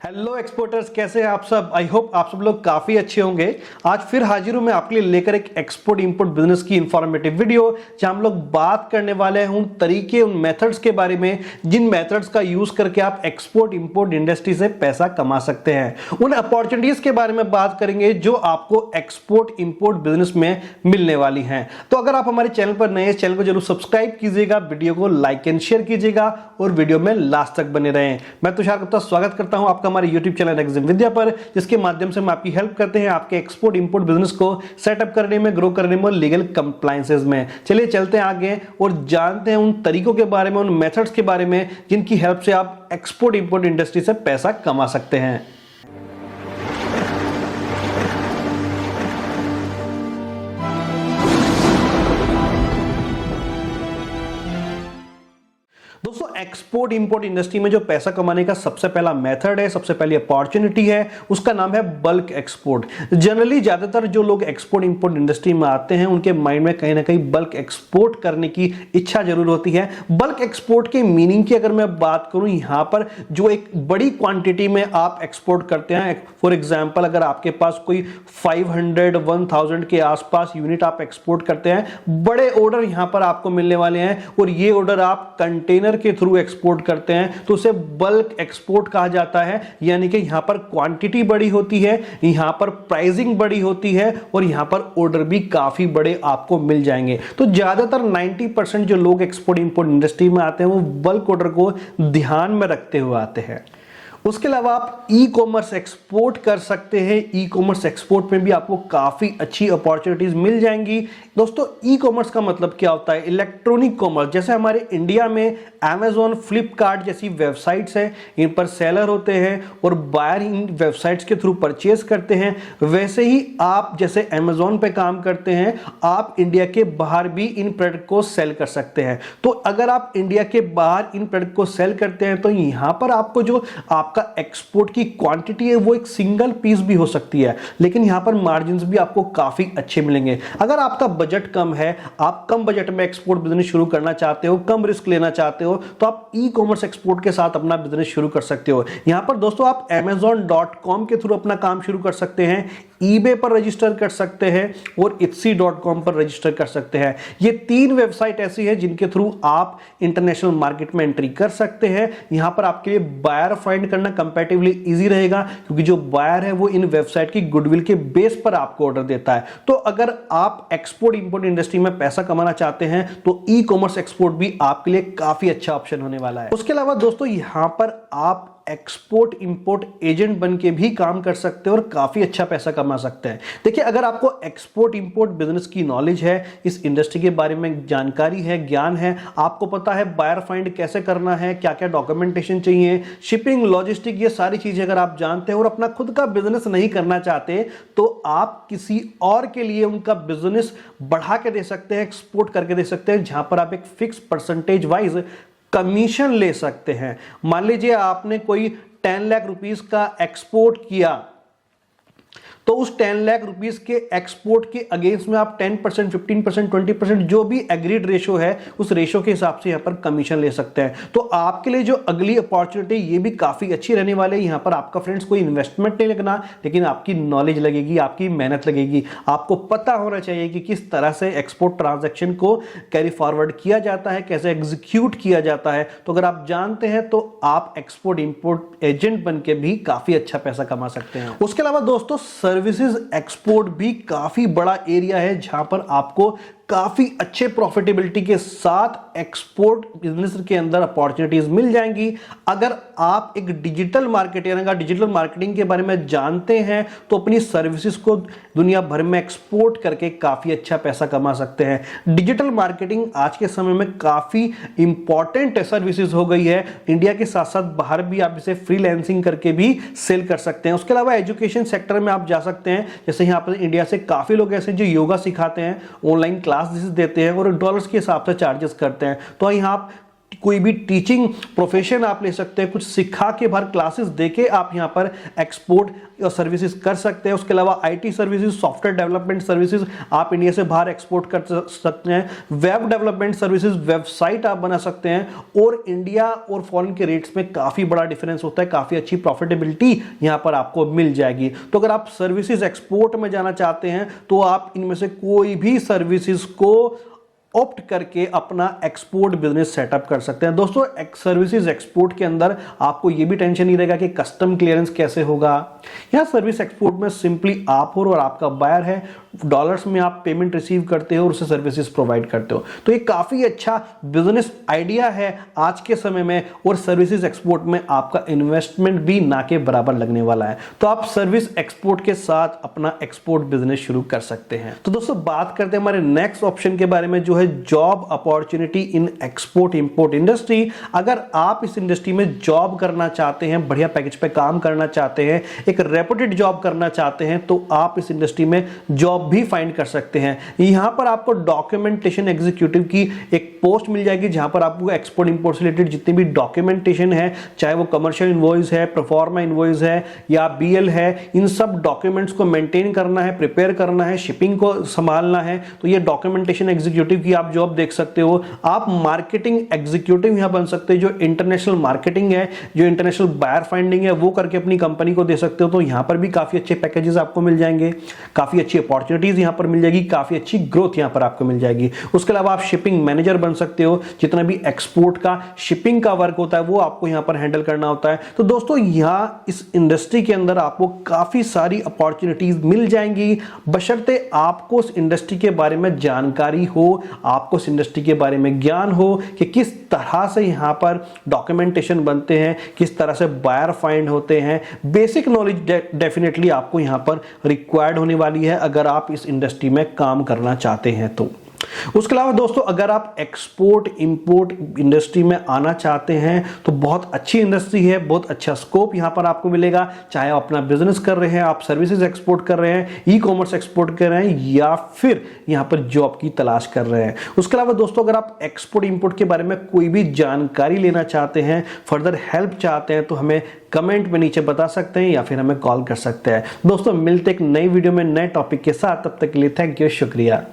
Hello exporters, कैसे हैं आप सब। आई होप आप सब लोग काफी अच्छे होंगे। आज फिर हाजिर हूं मैं आपके लिए लेकर एक एक्सपोर्ट इंपोर्ट बिजनेस की इंफॉर्मेटिव वीडियो, जहां हम लोग बात करने वाले हैं उन तरीके, उन मेथड्स के बारे में जिन मेथड्स का यूज करके आप एक्सपोर्ट इंपोर्ट इंडस्ट्री से पैसा कमा सकते हैं। उन अपॉर्चुनिटीज के बारे में बात करेंगे जो आपको एक्सपोर्ट इंपोर्ट बिजनेस में मिलने वाली हैं। तो अगर आप हमारे चैनल पर नए, चैनल को जरूर सब्सक्राइब कीजिएगा, वीडियो को लाइक एंड शेयर कीजिएगा और वीडियो में लास्ट तक बने रहें। मैं तुषार गुप्ता स्वागत करता हूं आपका हमारे YouTube चैनल एक्जिम विद्या पर, जिसके माध्यम से हम आपकी हेल्प करते हैं आपके एक्सपोर्ट इंपोर्ट बिजनेस को सेटअप करने में, ग्रो करने में और लीगल कंप्लायंसेस में। चलिए चलते हैं आगे और जानते हैं उन तरीकों के बारे में, उन मेथड्स के बारे में जिनकी हेल्प से आप एक्सपोर्ट इंपोर्ट इंडस्ट्री से पैसा कमा सकते हैं। दोस्तों, एक्सपोर्ट इंपोर्ट इंडस्ट्री में जो पैसा कमाने का सबसे पहला मेथड है, सबसे पहली अपॉर्चुनिटी है, उसका नाम है बल्क एक्सपोर्ट। जनरली ज्यादातर जो लोग एक्सपोर्ट इंपोर्ट इंडस्ट्री में आते हैं उनके माइंड में कहीं ना कहीं बल्क एक्सपोर्ट करने की इच्छा जरूर होती है। बल्क एक्सपोर्ट के मीनिंग की अगर मैं बात करूं, यहां पर जो एक बड़ी क्वांटिटी में आप एक्सपोर्ट करते हैं, फॉर एग्जाम्पल अगर आपके पास कोई 500-1000 के आसपास यूनिट आप एक्सपोर्ट करते हैं, बड़े ऑर्डर यहां पर आपको मिलने वाले हैं और ये ऑर्डर आप कंटेनर के थ्रू एक्सपोर्ट करते हैं तो उसे बल्क एक्सपोर्ट कहा जाता है। यानी कि यहां पर क्वांटिटी बड़ी होती है, यहां पर प्राइसिंग बड़ी होती है और यहां पर ऑर्डर भी काफी बड़े आपको मिल जाएंगे। तो ज्यादातर 90% जो लोग एक्सपोर्ट इंपोर्ट इंडस्ट्री में आते हैं वो बल्क ऑर्डर को ध्यान में रखते हुए आते हैं। उसके अलावा आप ई कॉमर्स एक्सपोर्ट कर सकते हैं। ई कॉमर्स एक्सपोर्ट में भी आपको काफी अच्छी अपॉर्चुनिटीज मिल जाएंगी। दोस्तों, ई कॉमर्स का मतलब क्या होता है? Electronic commerce. जैसे हमारे इंडिया में Amazon, फ्लिपकार्ट जैसी वेबसाइट्स हैं, इन पर सेलर होते हैं और बायर इन वेबसाइट्स के थ्रू परचेज करते हैं, वैसे ही आप जैसे Amazon पे काम करते हैं, आप इंडिया के बाहर भी इन प्रोडक्ट को सेल कर सकते हैं। तो अगर आप इंडिया के बाहर इन प्रोडक्ट को सेल करते हैं तो यहां पर आपको जो आपका एक्सपोर्ट की क्वांटिटी है वो एक सिंगल पीस भी हो सकती है, लेकिन यहां पर मार्जिन्स भी आपको काफी अच्छे मिलेंगे। अगर आपका बजट कम है, आप कम बजट में एक्सपोर्ट बिजनेस शुरू करना चाहते हो, कम रिस्क लेना चाहते हो, तो आप ई कॉमर्स एक्सपोर्ट के साथ अपना बिजनेस शुरू कर सकते हो। यहां पर दोस्तों आप amazon.com के थ्रू अपना काम शुरू कर सकते हैं, eBay पर रजिस्टर कर सकते हैं और etsy.com पर रजिस्टर कर सकते हैं। ये 3 वेबसाइट ऐसी है जिनके थ्रू आप इंटरनेशनल मार्केट में एंट्री कर सकते हैं। यहां पर आपके लिए बायर फाइंड करना कंपैरेटिवली इजी रहेगा, क्योंकि जो बायर है वो इन वेबसाइट की गुडविल के बेस पर आपको ऑर्डर देता है। तो अगर आप एक्सपोर्ट इंपोर्ट इंडस्ट्री में पैसा कमाना चाहते हैं तो ई कॉमर्स एक्सपोर्ट भी आपके लिए काफी अच्छा ऑप्शन होने वाला है। उसके अलावा दोस्तों, यहां पर आप एक्सपोर्ट इंपोर्ट एजेंट बन के भी काम कर सकते हैं और काफी अच्छा पैसा कमा सकते हैं। देखिए, अगर आपको एक्सपोर्ट इंपोर्ट बिजनेस की नॉलेज है, इस इंडस्ट्री के बारे में जानकारी है, ज्ञान है, आपको पता है बायर फाइंड कैसे करना है, क्या क्या डॉक्यूमेंटेशन चाहिए, शिपिंग, लॉजिस्टिक, ये सारी चीजें अगर आप जानते हैं और अपना खुद का बिजनेस नहीं करना चाहते तो आप किसी और के लिए उनका बिजनेस बढ़ा के दे सकते हैं, एक्सपोर्ट करके दे सकते हैं, जहां पर आप एक फिक्स परसेंटेज वाइज कमीशन ले सकते हैं। मान लीजिए आपने कोई 10 लाख रुपीस का एक्सपोर्ट किया, तो उस 10 लाख रुपीस के एक्सपोर्ट के अगेंस्ट में आप 10%, 15%, 20% जो भी एग्रीड रेशो है उस रेशो के हिसाब से यहां पर कमीशन ले सकते हैं। तो आपके लिए जो अगली अपॉर्चुनिटी ये भी काफी अच्छी रहने वाली है। यहां पर आपका फ्रेंड्स कोई इन्वेस्टमेंट नहीं लगना, लेकिन आपकी नॉलेज लगेगी, आपकी मेहनत लगेगी। आपको पता होना चाहिए कि किस तरह से एक्सपोर्ट ट्रांजैक्शन को कैरी फॉरवर्ड किया जाता है, कैसे एग्जीक्यूट किया जाता है। तो अगर आप जानते हैं तो आप एक्सपोर्ट इंपोर्ट एजेंट बन के भी काफी अच्छा पैसा कमा सकते हैं। उसके अलावा दोस्तों, सर्विसेज एक्सपोर्ट भी काफी बड़ा एरिया है जहां पर आपको काफी अच्छे प्रॉफिटेबिलिटी के साथ एक्सपोर्ट बिजनेस के अंदर अपॉर्चुनिटीज मिल जाएंगी। अगर आप एक डिजिटल मार्केटर, अगर डिजिटल मार्केटिंग के बारे में जानते हैं तो अपनी सर्विसेज को दुनिया भर में एक्सपोर्ट करके काफी अच्छा पैसा कमा सकते हैं। डिजिटल मार्केटिंग आज के समय में काफी इंपॉर्टेंट सर्विसेज हो गई है। इंडिया के साथ साथ बाहर भी आप इसे फ्रीलांसिंग करके भी सेल कर सकते हैं। उसके अलावा एजुकेशन सेक्टर में आप जा सकते हैं। जैसे यहाँ पर इंडिया से काफी लोग ऐसे जो योगा सिखाते हैं, ऑनलाइन क्लास देते हैं और डॉलर्स के हिसाब से चार्जेस करते हैं। तो यहाँ आप कोई भी टीचिंग प्रोफेशन आप ले सकते हैं, कुछ सिखा के बाहर क्लासेस देके आप यहां पर एक्सपोर्ट सर्विसेज कर सकते हैं। उसके अलावा IT services, software development services आप इंडिया से बाहर एक्सपोर्ट कर सकते हैं। वेब डेवलपमेंट सर्विसेज, वेबसाइट आप बना सकते हैं। और इंडिया और फॉरेन के रेट्स में काफी बड़ा डिफरेंस होता है, काफी अच्छी प्रॉफिटेबिलिटी यहां पर आपको मिल जाएगी। तो अगर आप सर्विसेज एक्सपोर्ट में जाना चाहते हैं तो आप इनमें से कोई भी सर्विसेज को ऑप्ट करके अपना एक्सपोर्ट बिजनेस सेटअप कर सकते हैं। दोस्तों सर्विसेज एक्सपोर्ट के अंदर आपको यह भी टेंशन नहीं रहेगा कि कस्टम क्लियरेंस कैसे होगा। यहां सर्विस एक्सपोर्ट में सिंपली आप हो और आपका बायर है, डॉलर्स में आप पेमेंट रिसीव करते हो और उसे सर्विसेज प्रोवाइड करते हो। तो ये काफी अच्छा बिजनेस आइडिया है आज के समय में, और सर्विसेज एक्सपोर्ट में आपका इन्वेस्टमेंट भी ना के बराबर लगने वाला है। तो आप सर्विस एक्सपोर्ट के साथ अपना एक्सपोर्ट बिजनेस शुरू कर सकते हैं। तो दोस्तों बात करते हैं हमारे नेक्स्ट ऑप्शन के बारे में, जो है job opportunity in export import industry. अगर आप इस इंडस्ट्री में जॉब करना चाहते हैं, बढ़िया पैकेज पे काम करना चाहते हैं, एक रेपुटेड जॉब करना चाहते हैं, तो आप इस इंडस्ट्री में जॉब भी फाइंड कर सकते हैं। यहां पर आपको डॉक्यूमेंटेशन एग्जीक्यूटिव की एक पोस्ट मिल जाएगी, जहां पर आपको एक्सपोर्ट इंपोर्ट से रिलेटेड जितनी भी डॉक्यूमेंटेशन है, चाहे वो कमर्शियल इनवॉइस है, प्रोफॉर्मा इनवॉइस है या बीएल है, इन सब डॉक्यूमेंट्स को मेंटेन करना है, प्रिपेयर करना है, शिपिंग को संभालना है। तो ये डॉक्यूमेंटेशन एग्जीक्यूटिव की आप जॉब देख सकते हो। आप मार्केटिंग एग्जीक्यूटिव यहां बन सकते हैं, जो इंटरनेशनल मार्केटिंग है, जो इंटरनेशनल बायर फाइंडिंग है, वो करके अपनी कंपनी को दे सकते हो। तो यहां पर भी काफी अच्छे पैकेजेस आपको मिल जाएंगे, काफी अच्छी अपॉर्चुनिटीज यहां पर मिल जाएगी, काफी अच्छी ग्रोथ यहां पर आपको मिल जाएगी। उसके अलावा आप शिपिंग मैनेजर बन सकते हो, जितना भी एक्सपोर्ट का शिपिंग का वर्क होता है वो आपको यहां पर हैंडल करना होता है। तो दोस्तों यहां इस इंडस्ट्री के अंदर आपको काफी सारी अपॉर्चुनिटीज मिल जाएंगी, बशर्ते आपको इस इंडस्ट्री के बारे में जानकारी हो, आपको इस इंडस्ट्री के बारे में ज्ञान हो कि किस तरह से यहां पर डॉक्यूमेंटेशन बनते हैं, किस तरह से बायर फाइंड होते हैं। बेसिक नॉलेज डेफिनेटली आपको यहां पर रिक्वायर्ड होने वाली है अगर आप इस इंडस्ट्री में काम करना चाहते हैं तो। उसके अलावा दोस्तों अगर आप एक्सपोर्ट इंपोर्ट इंडस्ट्री में आना चाहते हैं तो बहुत अच्छी इंडस्ट्री है, बहुत अच्छा स्कोप यहां पर आपको मिलेगा। चाहे आप अपना बिजनेस कर रहे हैं, आप सर्विसेज एक्सपोर्ट कर रहे हैं, ई कॉमर्स एक्सपोर्ट कर रहे हैं, या फिर यहां पर जॉब की तलाश कर रहे हैं। उसके अलावा दोस्तों अगर आप एक्सपोर्ट इंपोर्ट के बारे में कोई भी जानकारी लेना चाहते हैं, फर्दर हेल्प चाहते हैं, तो हमें कमेंट में नीचे बता सकते हैं या फिर हमें कॉल कर सकते हैं। दोस्तों मिलते एक नई वीडियो में नए टॉपिक के साथ, तब तक के लिए थैंक यू, शुक्रिया।